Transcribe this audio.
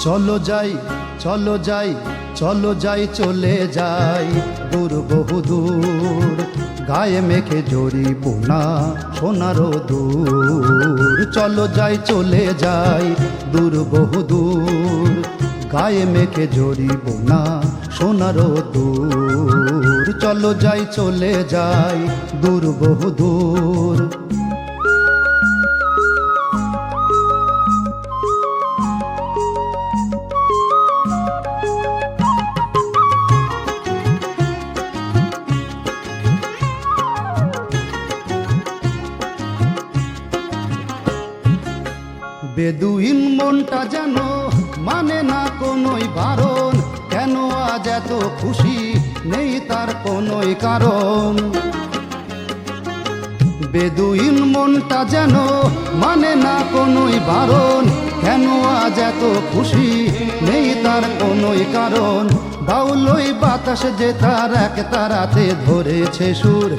চলো যাই চলো যাই চলো যাই চলে যাই দূর বহু দূর গায়ে মেখে জড়ি বোনা সোনারো দূর চলো যাই চলে যাই দূর বহু দূর গায়ে মেখে জড়ি বোনা সোনারো দূর চলো যাই চলে যাই দূর বহু দূর বেদুইন মনটা যেন মানে না কোনোই বারণ কেন আজ এত খুশি নেই তার কোনোই কারণ বেদুইন মনটা যেন মানে না কোনোই বারণ কেন আজ এত খুশি নেই তার কোনোই কারণ বাউলই বাতাস যে তার এক তারাতে ধরেছে সুর